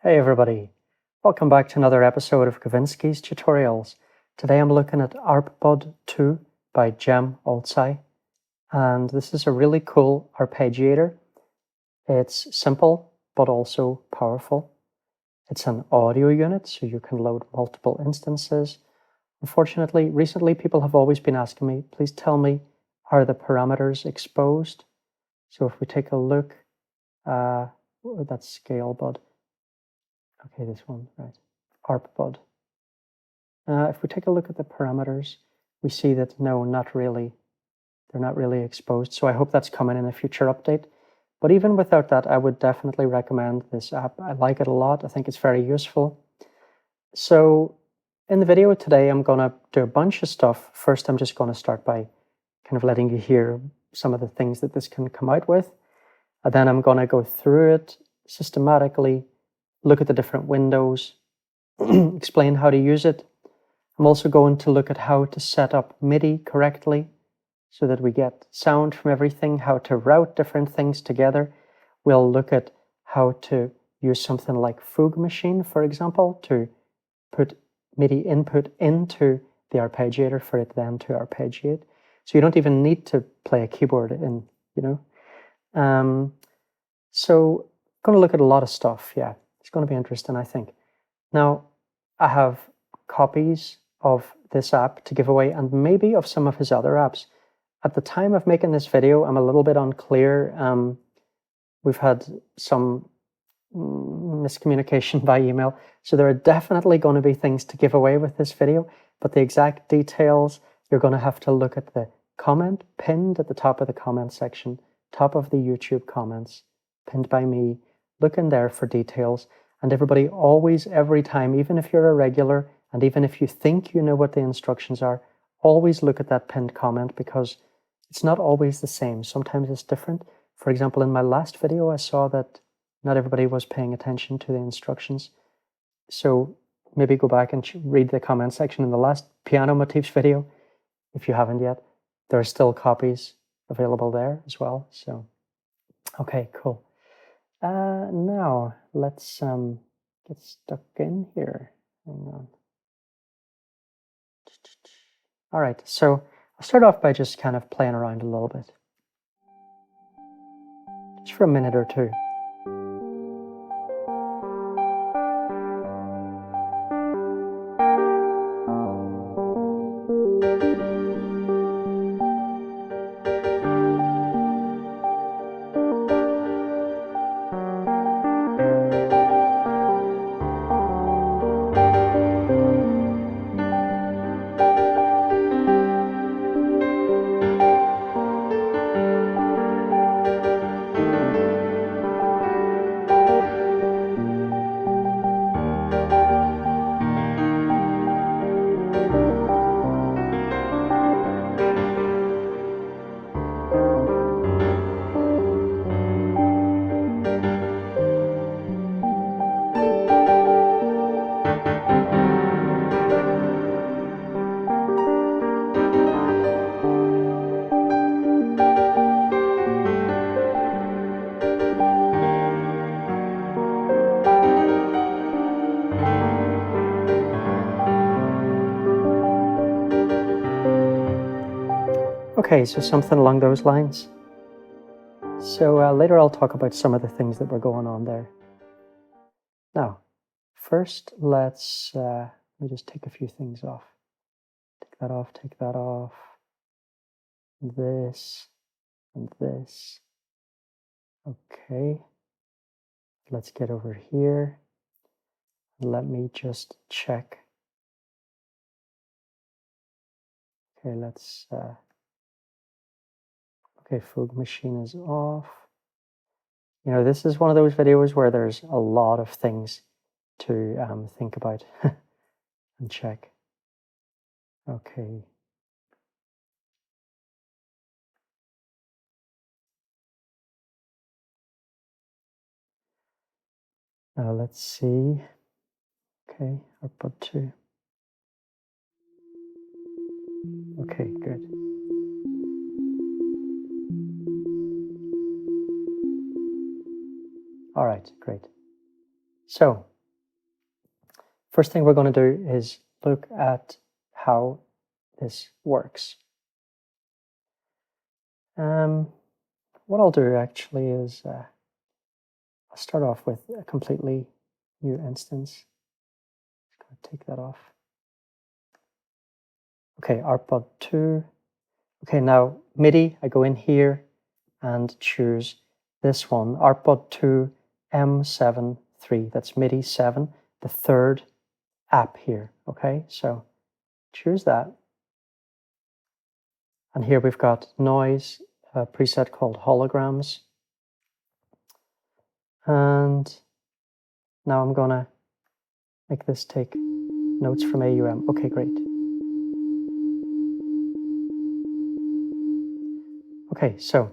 Hey everybody, welcome back to another episode of Kavinsky's Tutorials. Today I'm looking at Arp Pod 2 by Jem Oldsai, and this is a really cool arpeggiator. It's simple but also powerful. It's an audio unit, so you can load multiple instances. Unfortunately, recently people have always been asking me, please tell me, are the parameters exposed? So if we take a look, that's scale bud. Okay, this one, right, Arp Pod. If we take a look at the parameters, we see that no, not really. They're not really exposed, so I hope that's coming in a future update. But even without that, I would definitely recommend this app. I like it a lot. I think it's very useful. So in the video today, I'm going to do a bunch of stuff. First, I'm just going to start by kind of letting you hear some of the things that this can come out with. And then I'm going to go through it systematically, look at the different windows, explain how to use it. I'm also going to look at how to set up MIDI correctly so that we get sound from everything, how to route different things together. We'll look at how to use something like Foog machine, for example, to put MIDI input into the arpeggiator for it then to arpeggiate. So you don't even need to play a keyboard in, So I'm going to look at a lot of stuff, yeah. It's going to be interesting, I think. Now, I have copies of this app to give away and maybe of some of his other apps. At the time of making this video, I'm a little bit unclear. We've had some miscommunication by email, so there are definitely going to be things to give away with this video, but the exact details, you're going to have to look at the comment pinned at the top of the comment section, top of the YouTube comments, pinned by me. Look in there for details. And everybody always, every time, even if you're a regular, and even if you think you know what the instructions are, always look at that pinned comment because it's not always the same. Sometimes it's different. For example, in my last video, I saw that not everybody was paying attention to the instructions. So maybe go back and read the comment section in the last piano motifs video. If you haven't yet, there are still copies available there as well. So, okay, cool. Now let's get stuck in here. Hang on. All right, so I'll start off by just kind of playing around a little bit. Just for a minute or two. Okay, so something along those lines. So later I'll talk about some of the things that were going on there. Now, first let me just take a few things off. Take that off, take that off. This and this. Okay. Let's get over here. Let me just check. Okay, let's okay, Foog machine is off. You know, this is one of those videos where there's a lot of things to think about and check. Okay. Now let's see. Okay, Arp Pod 2. Okay, good. All right, great. So First thing we're going to do is look at how this works. What I'll do actually is I'll start off with a completely new instance. Just going to take that off. Okay, Arp Pod 2. Okay, now MIDI, I go in here and choose this one, Arp Pod 2 M73. That's MIDI 7, the third app here. Okay, so choose that. And here we've got noise, a preset called holograms. And now I'm gonna make this take notes from AUM. Okay, great. Okay, so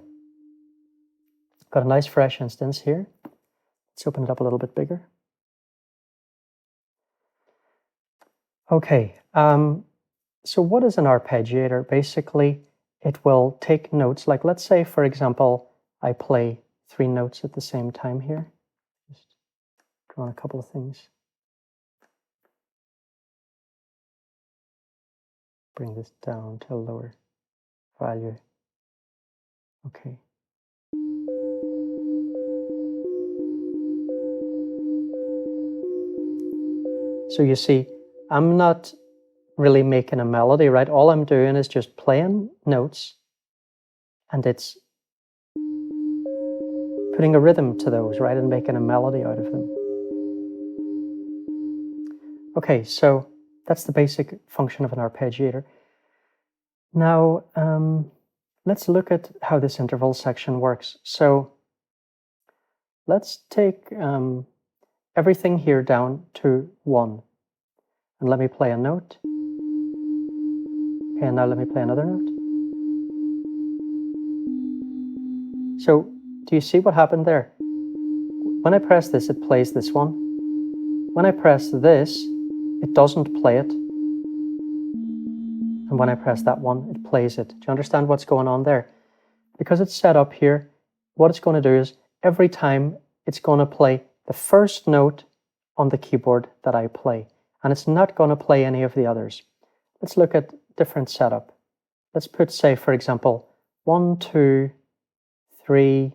got a nice fresh instance here. Let's open it up a little bit bigger. Okay, so what is an arpeggiator? Basically, it will take notes, like let's say, for example, I play 3 notes at the same time here. Just draw on a couple of things. Bring this down to a lower value. Okay. So you see, I'm not really making a melody, right? All I'm doing is just playing notes, and it's putting a rhythm to those, right? And making a melody out of them. Okay, so that's the basic function of an arpeggiator. Now, let's look at how this interval section works. So let's take everything here down to 1. And let me play a note. Okay, and now let me play another note. So, do you see what happened there? When I press this, it plays this one. When I press this, it doesn't play it. And when I press that one, it plays it. Do you understand what's going on there? Because it's set up here, what it's going to do is, every time it's going to play the first note on the keyboard that I play. And it's not going to play any of the others. Let's look at different setup. Let's put, say, for example, 1, 2, 3,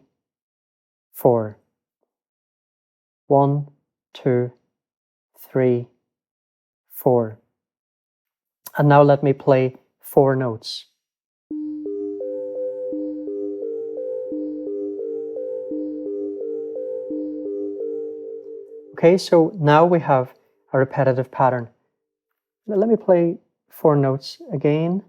4. 1, 2, 3, 4. And now let me play 4 notes. Okay, so now we have a repetitive pattern. Let me play 4 notes again.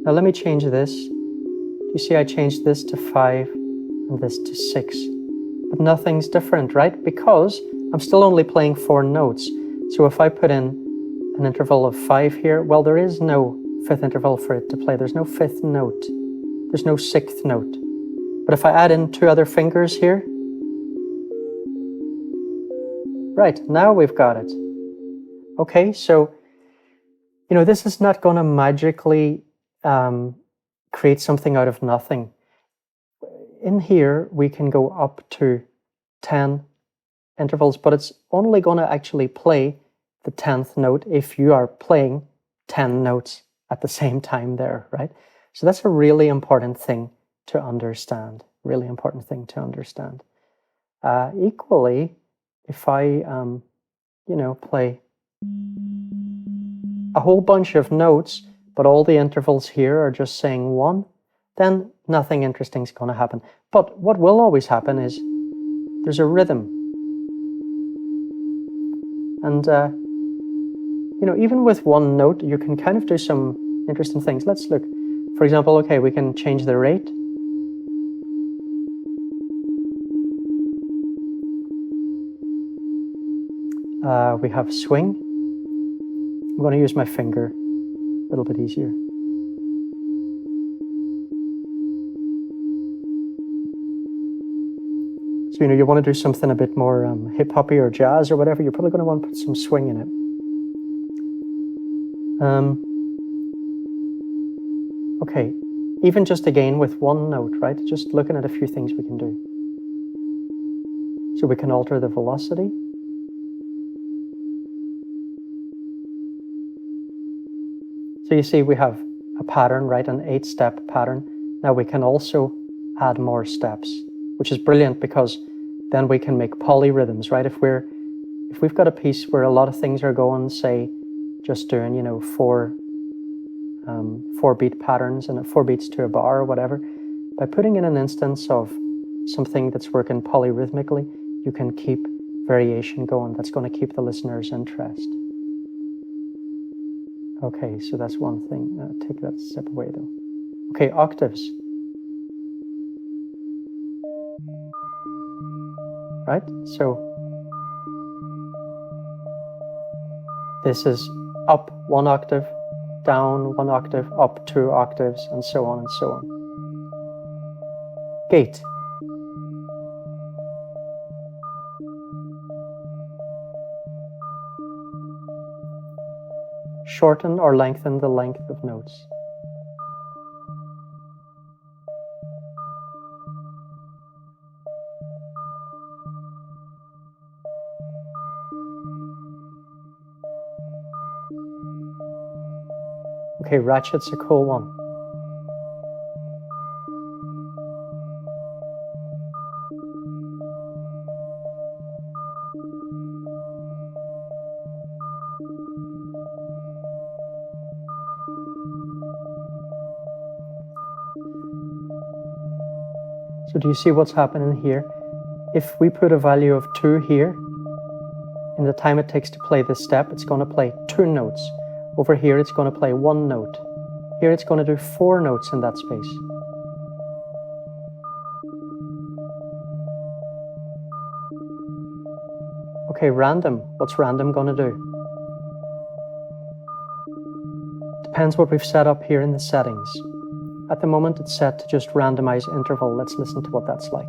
Now let me change this. You see I changed this to 5 and this to 6. But nothing's different, right? Because I'm still only playing 4 notes. So if I put in an interval of 5 here, well, there is no 5th interval for it to play. There's no 5th note. There's no 6th note. But if I add in 2 other fingers here, right, now we've got it. Okay, so, you know, this is not going to magically create something out of nothing. In here, we can go up to 10 intervals, but it's only going to actually play the 10th note if you are playing 10 notes at the same time there, right? So that's a really important thing to understand, really important thing to understand. Equally, if I, you know, play a whole bunch of notes, but all the intervals here are just saying 1, then nothing interesting is going to happen. But what will always happen is there's a rhythm. And, you know, even with 1 note, you can kind of do some interesting things. Let's look. For example, okay, we can change the rate. We have swing. I'm going to use my finger, a little bit easier. So, you know, you want to do something a bit more hip-hoppy or jazz or whatever, you're probably going to want to put some swing in it. Okay, even just again with one note, right? Just looking at a few things we can do. So we can alter the velocity. So you see we have a pattern, right? An 8-step pattern. Now we can also add more steps, which is brilliant because then we can make polyrhythms, right? If we've got a piece where a lot of things are going, say, just doing, you know, four beat patterns and 4 beats to a bar or whatever, by putting in an instance of something that's working polyrhythmically, you can keep variation going. That's going to keep the listener's interest. Okay, so that's one thing. Take that step away though. Okay, octaves. Right? So this is up 1 octave, down 1 octave, up 2 octaves, and so on and so on. Gate. Shorten or lengthen the length of notes. Okay, ratchet's a cool one. So do you see what's happening here? If we put a value of 2 here, in the time it takes to play this step, it's going to play 2 notes. Over here, it's going to play 1 note. Here, it's going to do 4 notes in that space. Okay, random. What's random going to do? Depends what we've set up here in the settings. At the moment, it's set to just randomize interval. Let's listen to what that's like.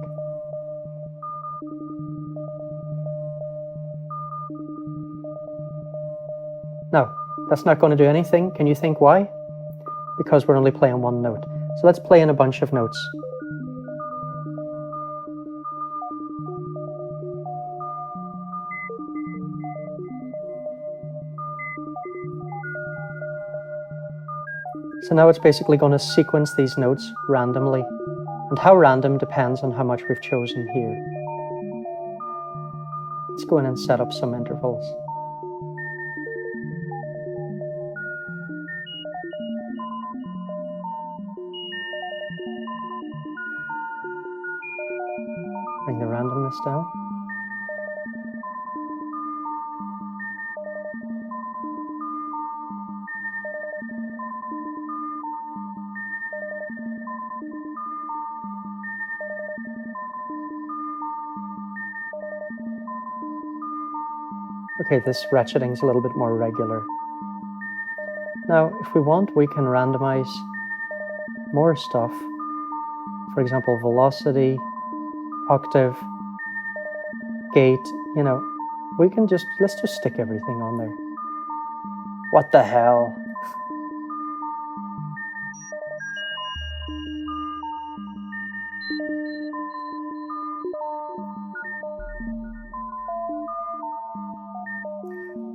Now, that's not going to do anything. Can you think why? Because we're only playing 1 note. So let's play in a bunch of notes. So now it's basically going to sequence these notes randomly. And how random depends on how much we've chosen here. Let's go in and set up some intervals. Bring the randomness down. Okay, this ratcheting is a little bit more regular. Now, if we want, we can randomize more stuff. For example, velocity, octave, gate, you know, let's just stick everything on there. What the hell?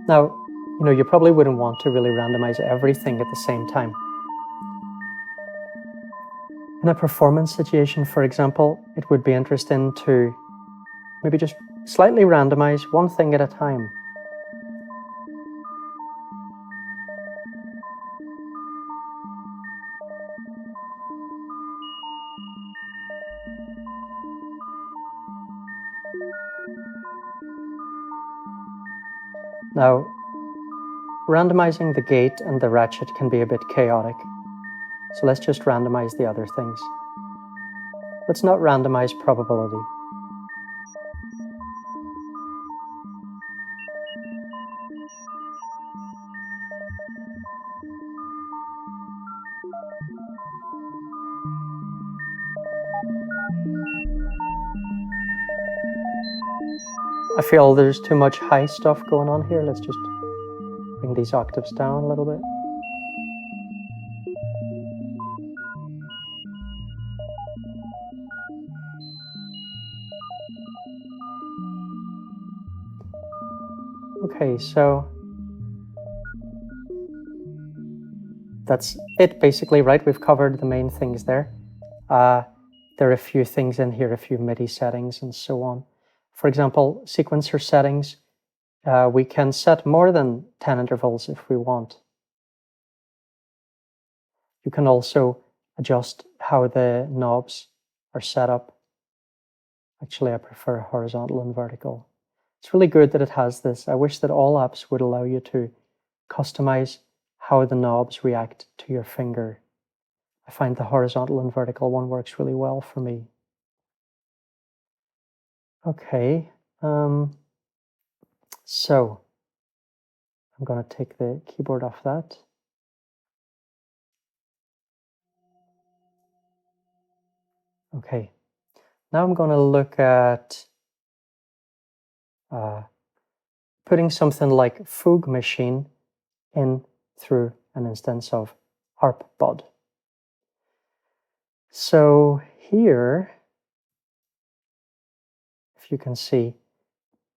Now, you know, you probably wouldn't want to really randomize everything at the same time. In a performance situation, for example, it would be interesting to maybe just slightly randomize one thing at a time. Now, randomizing the gate and the ratchet can be a bit chaotic, so let's just randomize the other things. Let's not randomize probability. I feel there's too much high stuff going on here. Let's just bring these octaves down a little bit. Okay, so that's it basically, right? We've covered the main things there. There are a few things in here, a few MIDI settings and so on. For example, sequencer settings, we can set more than 10 intervals if we want. You can also adjust how the knobs are set up. Actually, I prefer horizontal and vertical. It's really good that it has this. I wish that all apps would allow you to customize how the knobs react to your finger. I find the horizontal and vertical one works really well for me. Okay, so I'm going to take the keyboard off that. Okay, now I'm going to look at putting something like Foog machine in through an instance of Arp Pod. So here, if you can see,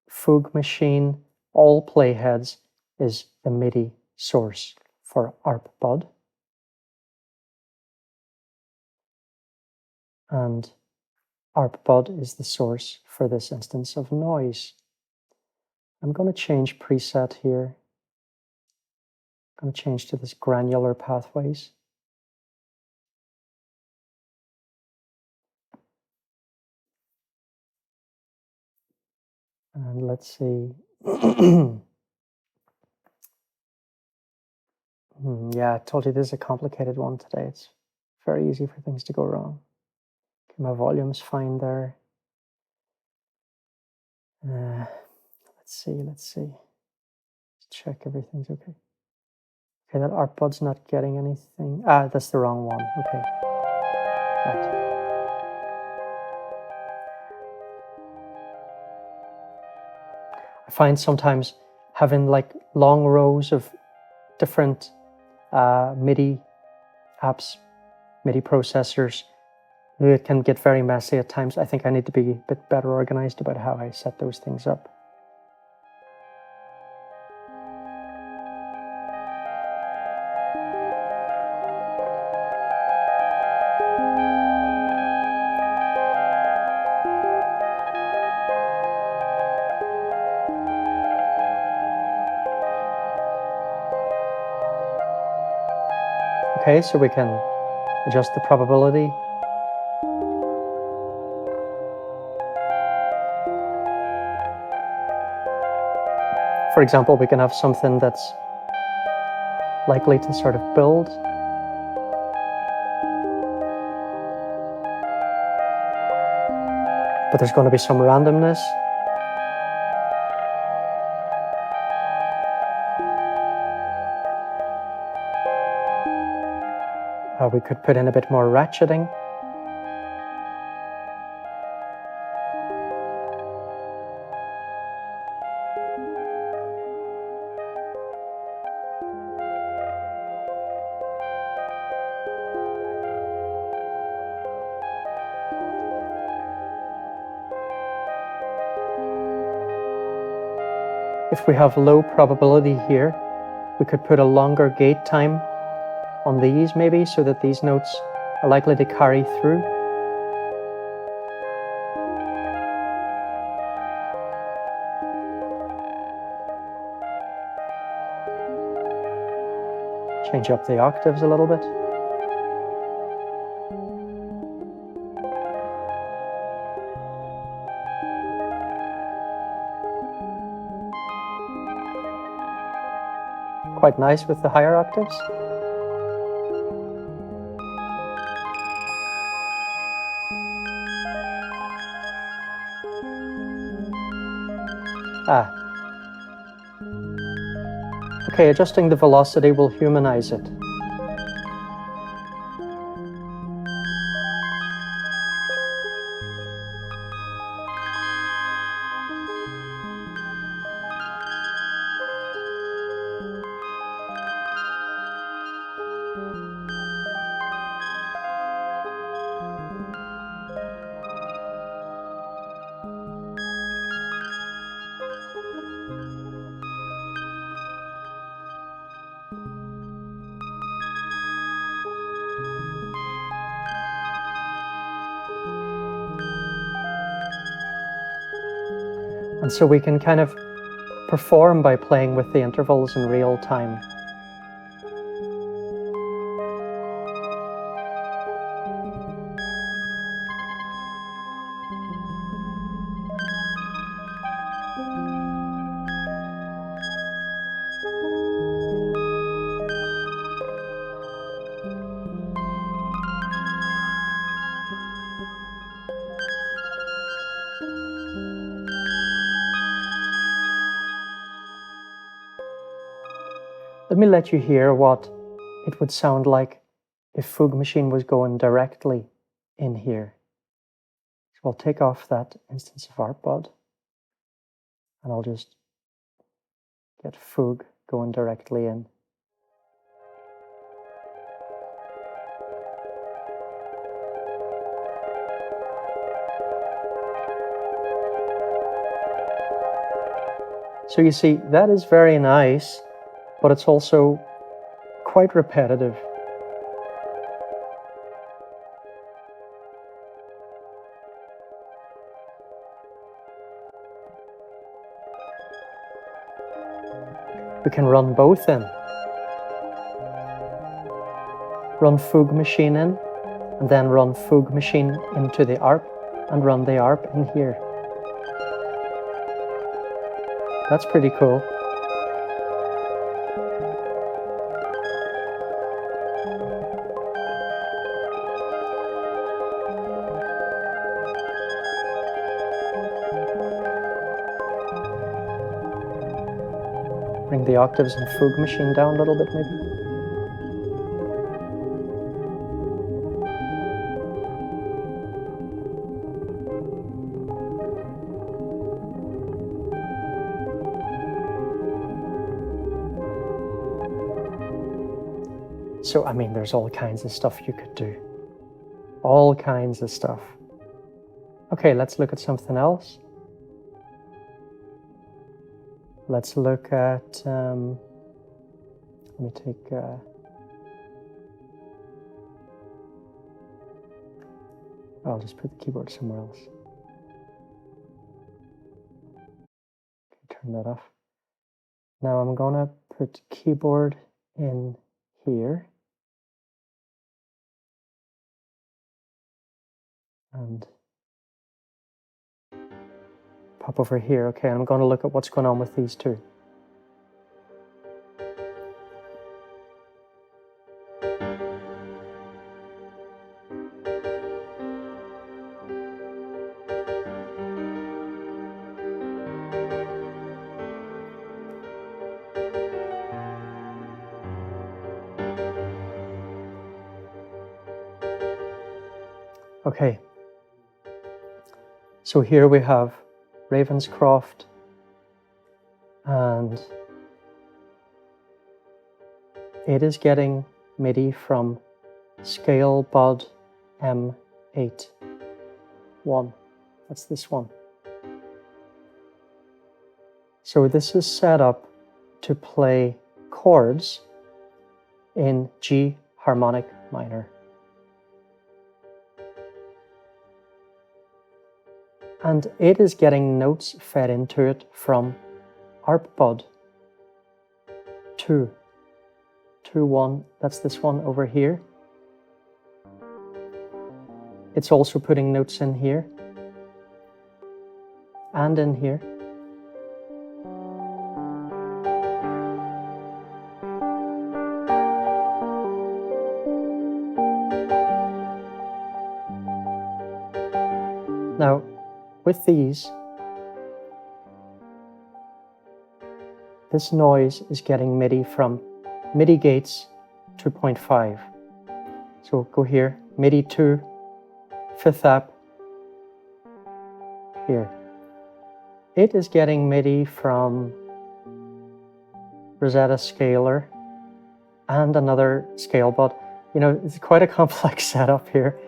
Foog machine, all playheads is the MIDI source for Arp Pod. And Arp Pod is the source for this instance of noise. I'm going to change preset here. I'm going to change to this granular pathways. And let's see. Yeah, I told you this is a complicated one today. It's very easy for things to go wrong. Okay, my volume's fine there. Let's see. Let's check everything's okay. Okay, that Arp Pod's not getting anything. That's the wrong one. Okay. Right. I find sometimes having like long rows of different MIDI apps, MIDI processors, it can get very messy at times. I think I need to be a bit better organized about how I set those things up. Okay, so we can adjust the probability. For example, we can have something that's likely to sort of build. But there's going to be some randomness. We could put in a bit more ratcheting. If we have low probability here, we could put a longer gate time on these maybe, so that these notes are likely to carry through. Change up the octaves a little bit. Quite nice with the higher octaves. Okay, adjusting the velocity will humanize it. And so we can kind of perform by playing with the intervals in real time. Let me let you hear what it would sound like if Foog Machine was going directly in here. So I'll take off that instance of Arp Pod, and I'll just get Foog going directly in. So you see, that is very nice, but it's also quite repetitive. We can run both in. Run Foog Machine in, and then run Foog Machine into the ARP, and run the ARP in here. That's pretty cool. Bring the octaves in Foog Machine down a little bit maybe. So, I mean, there's all kinds of stuff you could do. All kinds of stuff. Okay, let's look at something else. Let's look at, let me take, I'll just put the keyboard somewhere else. Okay, turn that off. Now I'm gonna put keyboard in here. And pop over here. Okay, I'm going to look at what's going on with these two. Okay. So here we have Ravenscroft and it is getting MIDI from scale bod M8 1. That's this one. So this is set up to play chords in G harmonic minor. And it is getting notes fed into it from Arp Pod 2, 1, that's this one over here. It's also putting notes in here and in here. Now, with these, this noise is getting MIDI from MIDI gates 2.5. So go here, MIDI 2, 5th app, here. It is getting MIDI from Rosetta Scaler and another scale bod. You know, it's quite a complex setup here.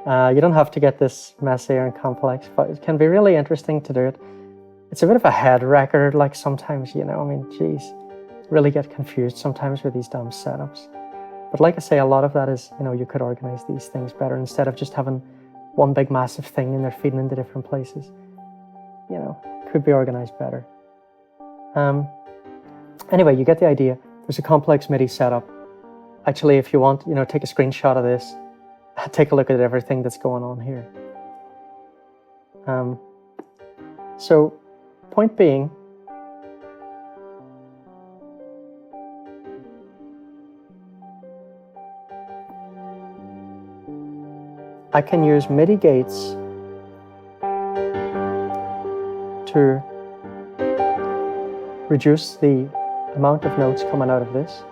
You don't have to get this messy and complex, but it can be really interesting to do it. It's a bit of a head wrecker, like sometimes, you know, I mean, geez, really get confused sometimes with these damn setups. But like I say, a lot of that is, you know, you could organize these things better instead of just having one big massive thing and they're feeding into different places. could be organized better. Anyway, you get the idea. There's a complex MIDI setup. Actually, if you want, take a screenshot of this, take a look at everything that's going on here. So, point being, I can use MIDI gates to reduce the amount of notes coming out of this.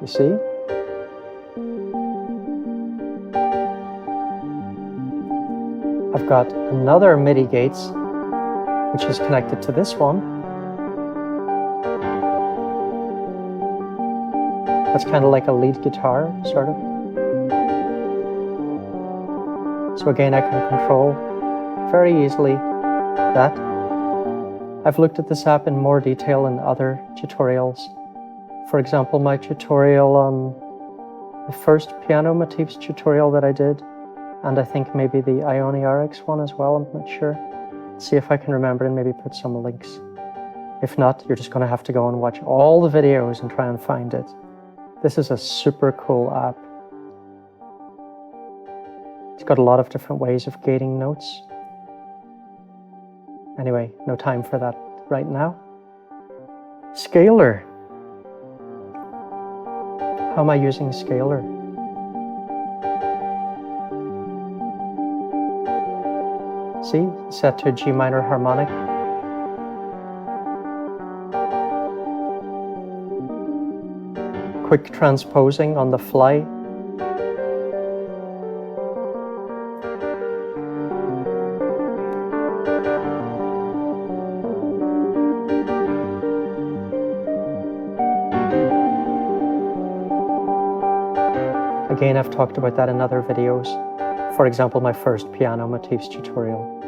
You see? I've got another MIDI gates, which is connected to this one. That's kind of like a lead guitar, sort of. So again, I can control very easily that. I've looked at this app in more detail in other tutorials. For example, my tutorial on the first piano motifs tutorial that I did, and I think maybe the Ioni RX one as well, I'm not sure. See if I can remember and maybe put some links. If not, you're just going to have to go and watch all the videos and try and find it. This is a super cool app. It's got a lot of different ways of gating notes. Anyway, no time for that right now. Scaler. How am I using scaler? See, set to G minor harmonic. Quick transposing on the fly. Again, I've talked about that in other videos. For example, my first piano motifs tutorial.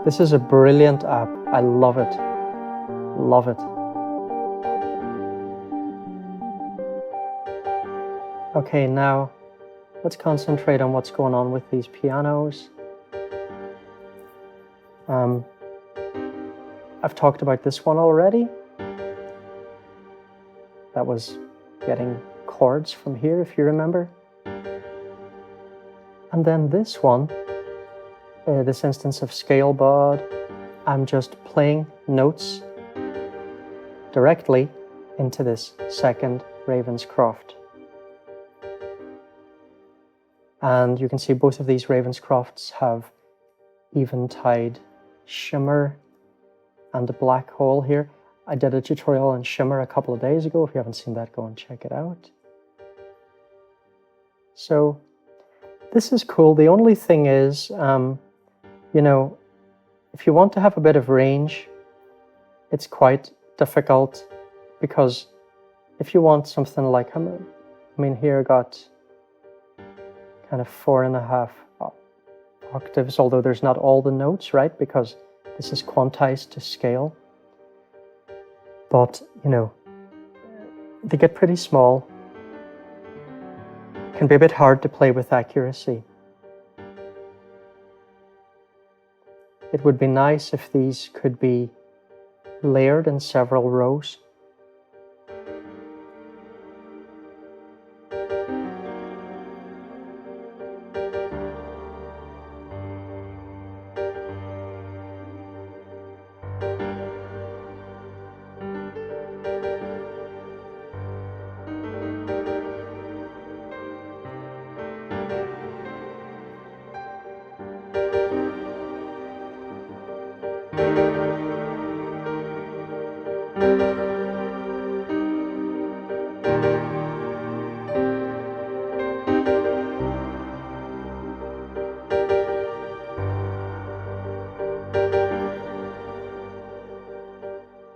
This is a brilliant app. I love it. Love it. Okay, now let's concentrate on what's going on with these pianos. I've talked about this one already. That was getting chords from here, if you remember. And then this one, this instance of scale bod, I'm just playing notes directly into this second Ravenscroft. And you can see both of these Ravenscrofts have eventide shimmer and a black hole here. I did a tutorial on shimmer a couple of days ago. If you haven't seen that, go and check it out. So this is cool. The only thing is, if you want to have a bit of range, it's quite difficult, because if you want something like, here I got kind of 4.5 octaves, although there's not all the notes, right? Because this is quantized to scale. But, they get pretty small. Can be a bit hard to play with accuracy. It would be nice if these could be layered in several rows.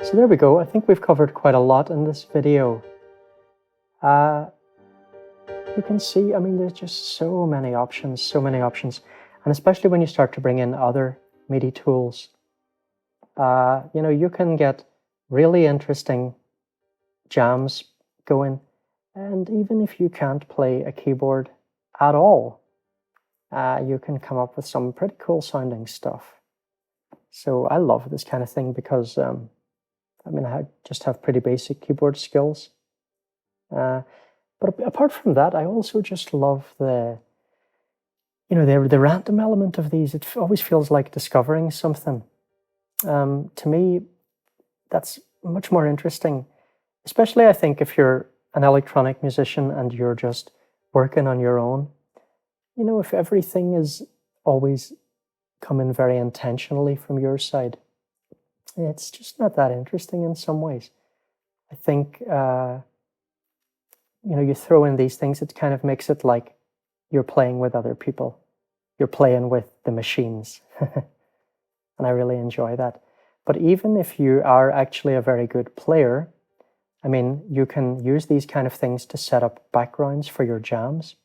So there we go. I think we've covered quite a lot in this video. You can see, there's just so many options. And especially when you start to bring in other MIDI tools, you can get really interesting jams going. And even if you can't play a keyboard at all, you can come up with some pretty cool sounding stuff. So I love this kind of thing because, I mean, I just have pretty basic keyboard skills. But apart from that, I also just love the random element of these. It always feels like discovering something. To me, that's much more interesting, especially I think if you're an electronic musician and you're just working on your own. If everything is always coming very intentionally from your side, it's just not that interesting in some ways. I think, you throw in these things, it kind of makes it like you're playing with other people. You're playing with the machines. And I really enjoy that. But even if you are actually a very good player, I mean, you can use these kind of things to set up backgrounds for your jams,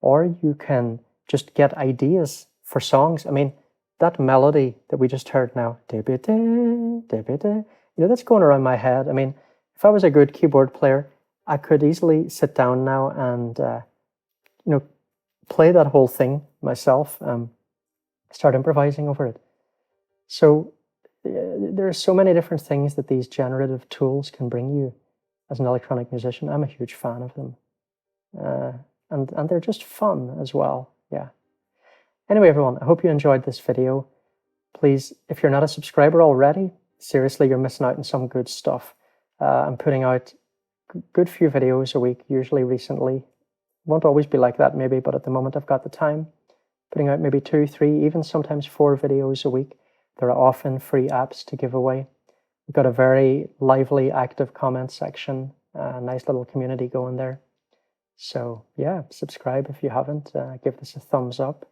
or you can just get ideas for songs. I mean, that melody that we just heard now, that's going around my head. I mean, if I was a good keyboard player, I could easily sit down now and, play that whole thing myself, start improvising over it. So there are so many different things that these generative tools can bring you as an electronic musician. I'm a huge fan of them. And they're just fun as well. Yeah. Anyway, everyone, I hope you enjoyed this video. Please, if you're not a subscriber already, seriously, you're missing out on some good stuff. I'm putting out good few videos a week, usually recently. Won't always be like that maybe, but at the moment I've got the time. Putting out maybe 2, 3, even sometimes 4 videos a week. There are often free apps to give away. We've got a very lively, active comment section, a nice little community going there. So yeah, subscribe if you haven't. Give this a thumbs up.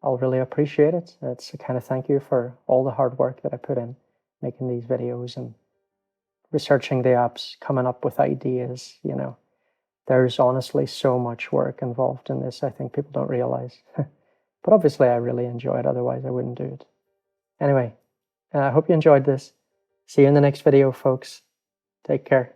I'll really appreciate it. It's a kind of thank you for all the hard work that I put in making these videos and researching the apps, coming up with ideas. There's honestly so much work involved in this. I think people don't realize. But obviously I really enjoy it, otherwise I wouldn't do it. Anyway, I hope you enjoyed this. See you in the next video, folks. Take care.